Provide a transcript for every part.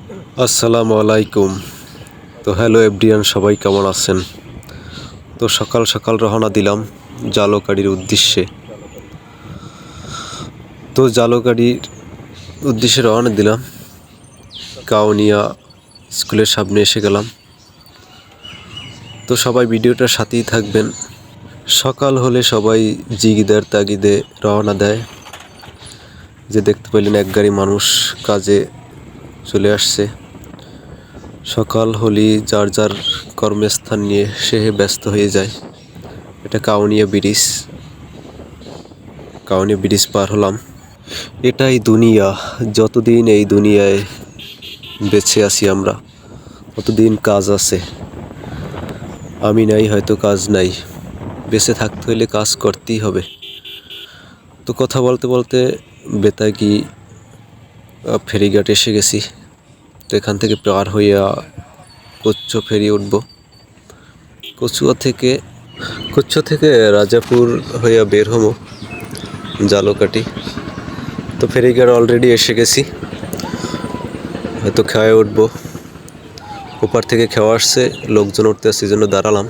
আসসালামু আলাইকুম। তো হ্যালো এভরিওয়ান, সবাই কেমন আছেন? তো সকাল সকাল রওনা দিলাম জালকাঠির উদ্দেশ্যে। তো জালকাঠির উদ্দেশ্যে রওনা দিলাম, কাউনিয়া স্কুলের সামনে এসে গেলাম। তো সবাই ভিডিওটার সাথেই থাকবেন। সকাল হলে সবাই জিগিদার তাগিদে রওনা দেয়। যে দেখতে পেলেন এক গাড়ি মানুষ কাজে চলে আসছে। সকাল হলেই যার যার কর্মস্থান নিয়ে সে ব্যস্ত হয়ে যায়। এটা কাউনিয়া ব্রিজ পার হলাম। এটাই দুনিয়া। যতদিন এই দুনিয়ায় বেঁচে আছি আমরা, ততদিন কাজ আছে। আমি নাই হয়তো কাজ নাই, বেঁচে থাকতে হলে কাজ করতেই হবে। তো কথা বলতে বলতে বেতাগী ফেরিঘাট এসে গেছি। তো এখান থেকে পার হইয়া কচ্ছ ফেরি উঠব। কচ্ছ থেকে রাজাপুর হইয়া বের হবো জালকাঠি। তো ফেরিঘাট অলরেডি এসে গেছি, হয়তো খেয়ে উঠবো। ওপার থেকে খেওয়া আসছে, লোকজন উঠতে আসছে, এই জন্য দাঁড়ালাম।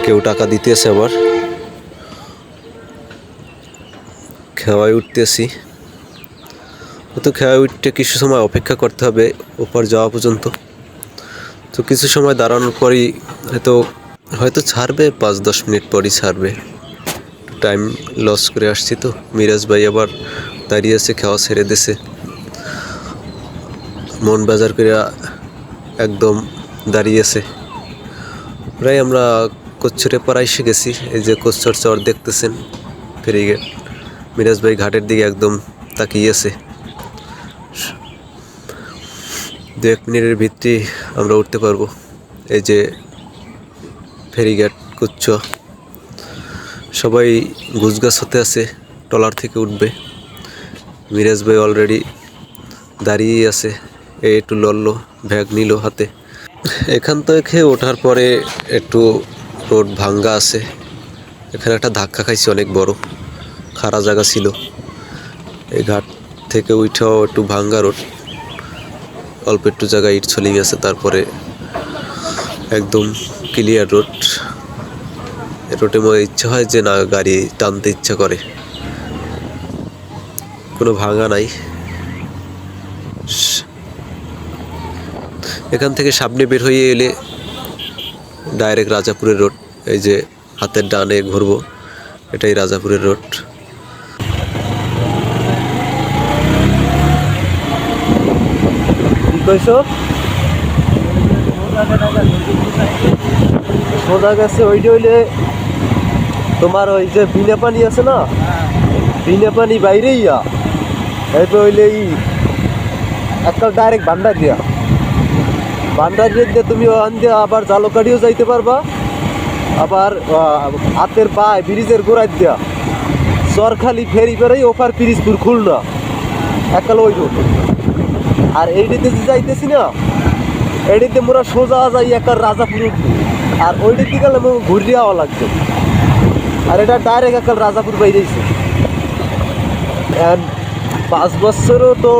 কেউ টাকা দিতেছে, আবার খেওয়ায় উঠতেছি। তো খেওয়ায় উঠতে কিছু সময় অপেক্ষা করতে হবে ওপার যাওয়া পর্যন্ত। তো কিছু সময় দাঁড়ানোর পরই হয়তো ছাড়বে, 5-10 মিনিট পরই ছাড়বে। টাইম লস করে আসছি। তো মিরাজ ভাই আবার দাঁড়িয়ে আছে, খেওয়া ছেড়ে দিছে, মন বাজার করে একদম দাঁড়িয়েছে। প্রায় আমরা কচ্ছরে পাড়া এসে গেছি। এই যে কচ্ছর চর দেখতেছেন, ফেরিঘাট। মিরাজ ভাই ঘাটের দিকে একদম তাকিয়েছে। 2-1 মিনিটের ভিতরে আমরা উঠতে পারবো। এই যে ফেরিঘাট কচ্ছ, সবাই গুছগাছ হতে আছে, ট্রলার থেকে উঠবে। মিরাজ ভাই অলরেডি দাঁড়িয়েই আছে, একটু লড়লো, ব্যাগ নিল হাতে। এখান থেকে ওঠার পরে একটু রোড ভাঙ্গা আছে। এখানে একটা ধাক্কা খাইছি, অনেক বড় খাড়া জায়গা ছিল। এই ঘাট থেকে উঠাও একটু ভাঙ্গা রোড, অল্প একটু জায়গায় ইট চলে গেছে, তারপরে একদম ক্লিয়ার রোড। রোডে মনে ইচ্ছা হয় যে না, গাড়ি টানতে ইচ্ছা করে, কোনো ভাঙা নাই। এখান থেকে সামনে বের হয়ে এলে ডাইরেক্ট রাজাপুরের রোড। এই যে হাতের ডানে ঘুরবো, এটাই রাজাপুরের রোড। সোজা গেছে ওইটা হইলে তোমার ওই যে বিনা পানি আছে না, বিনা পানি বাইরেই এরপর হইলে একটা ডাইরেক্ট ভান্ডার দিয়ে তুমি ওখান দিয়ে আবার জালকাঠিও যাইতে পারবা। আবার হাতের পায়ে ব্রিজের গোড়ায় দিয়া চরখালি ফেরি পেরেই ওপার পিরিজপুর খুলনা একাল ওই রোড। আর এইটিতে যে যাইতেছি না, এইটিতে মোরা সোজা যাই একার রাজাপুর উঠবো। আর ওইটা কি গেলে ঘুরিয়ে যাওয়া লাগবে। আর এটা ডাইরেক্ট একাল রাজাপুর বাইরেছে। 5 বছরও তো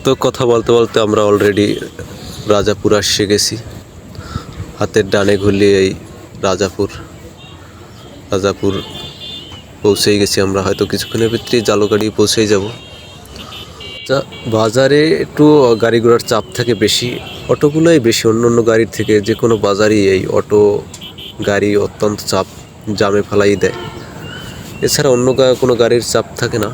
তো কথা বলতে বলতে আমরা অলরেডি রাজাপুর এসে গেছি। হাতের ডানে ঘুরলে এই রাজাপুর পৌঁছেই গেছি আমরা। হয়তো কিছুক্ষণের ভিতরেই জালকাঠি পৌঁছেই যাব। বাজারে একটু গাড়ি ঘোড়ার চাপ থাকে বেশি, অটোগুলোই বেশি অন্য অন্য গাড়ির থেকে। যে কোনো বাজারই এই অটো গাড়ি অত্যন্ত চাপ, জামে ফেলাই দেয়। এছাড়া অন্য কোনো গাড়ির চাপ থাকে না,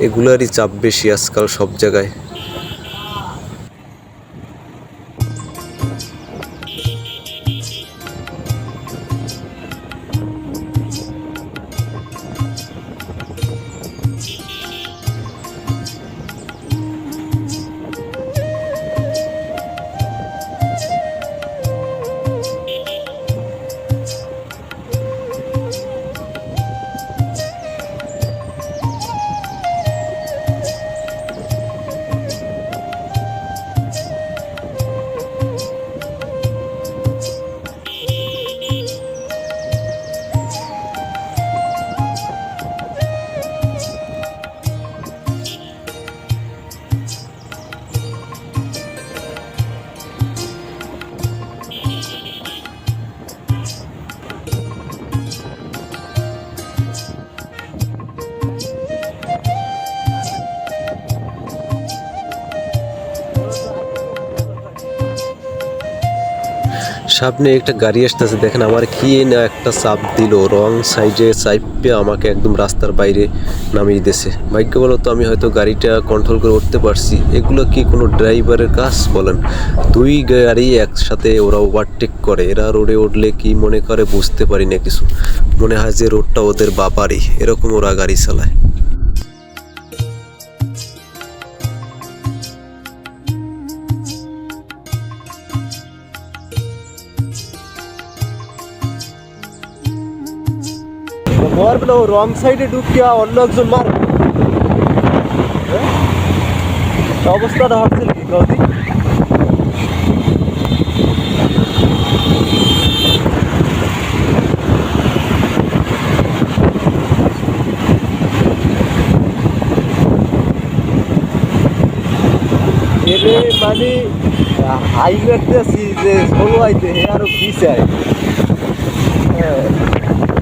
এগুলারই চাপ বেশি আজকাল সব জায়গায়। সামনে একটা গাড়ি আসতেছে, দেখেন আমার কি না একটা চাপ দিল, রং সাইডে চাইপে আমাকে একদম রাস্তার বাইরে নামিয়ে দিয়েছে। ভাগ্য বলো তো আমি হয়তো গাড়িটা কন্ট্রোল করে উঠতে পারছি। এগুলো কি কোনো ড্রাইভারের কাজ বলেন? দুই গাড়ি একসাথে ওরা ওভারটেক করে, এরা রোডে উঠলে কি মনে করে বুঝতে পারি না কিছু, মনে হয় যে রোডটা ওদের বাবারই, এরকম ওরা গাড়ি চালায়। মারবে না, রং সাইডে ঢুকিয়া অন্য একজন মারবে। হ্যাঁ? অবস্থাটা হচ্ছে কি কদি? এরে মানে হাই মারতেছি যে ষোলো আইতে হে আরো পিছায়। হ্যাঁ,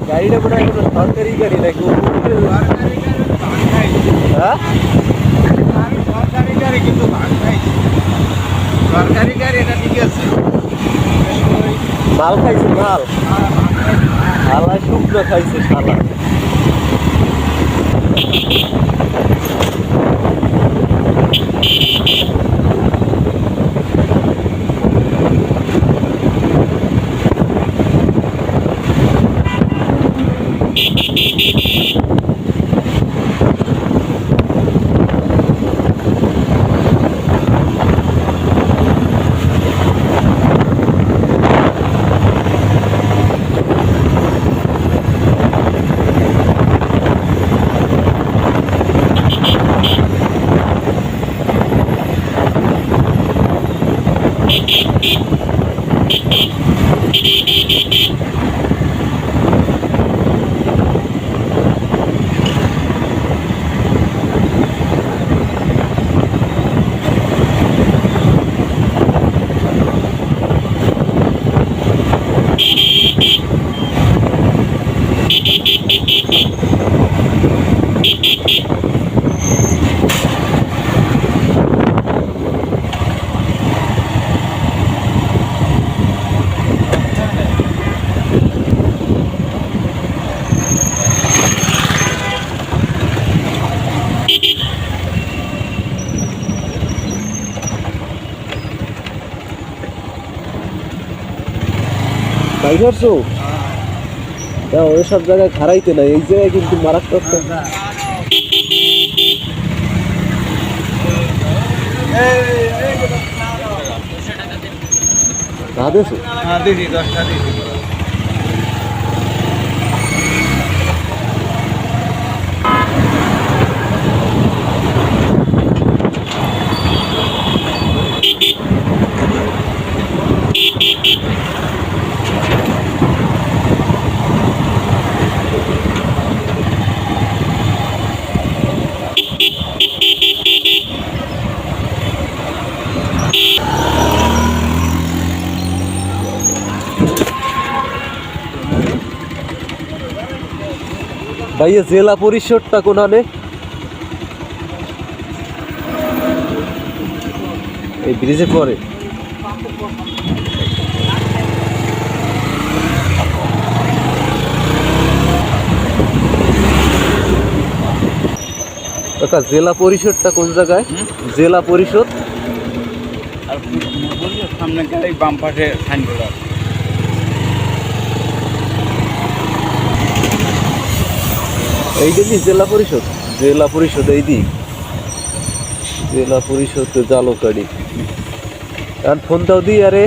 গাড়িটা মনে হয় কোনো সরকারি গাড়ি নাকি? হ্যাঁ, মাল খাইছে মাল, শালা শুকনো খাইছে শালা। ভাই ধরছো? হ্যাঁ, ওই সব জায়গায় খারাইতে নাই, এই জায়গায় কিন্তু মারাত্মক। না দেছো? ভাইয়া জেলা পরিষদটা কোনানে? এই ব্রিজে পরে। কাকা জেলা পরিষদটা কোন জায়গায়? জেলা পরিষদ সামনে গেলে বাম পাশে সাইনবোর্ড আছে। এই দিনই জেলা পরিষদ, জেলা পরিষদ এই দিক, জেলা পরিষদ জালকাড়ি। আর ফোন দাও দি আরে।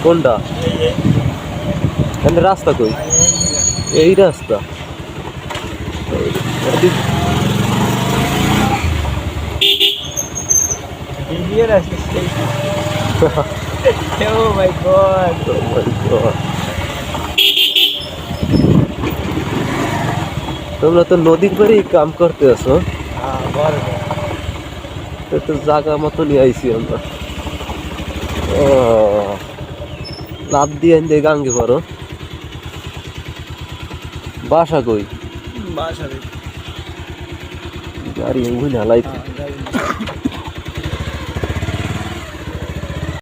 কোনটা? রাস্তা কই? এই রাস্তা Oh my god. Oh my God. তোমরা তো নদীর পাড়েই কাম করতে আছো, হ্যাঁ ঘর তো জায়গা মতো নিয়ে আইছি আমরা। ও লাভ দিয়ে এনে গাঙ্গে পারো, বাসা কই? বাসা গাড়ি উইনা লাইতে। হ্যাঁ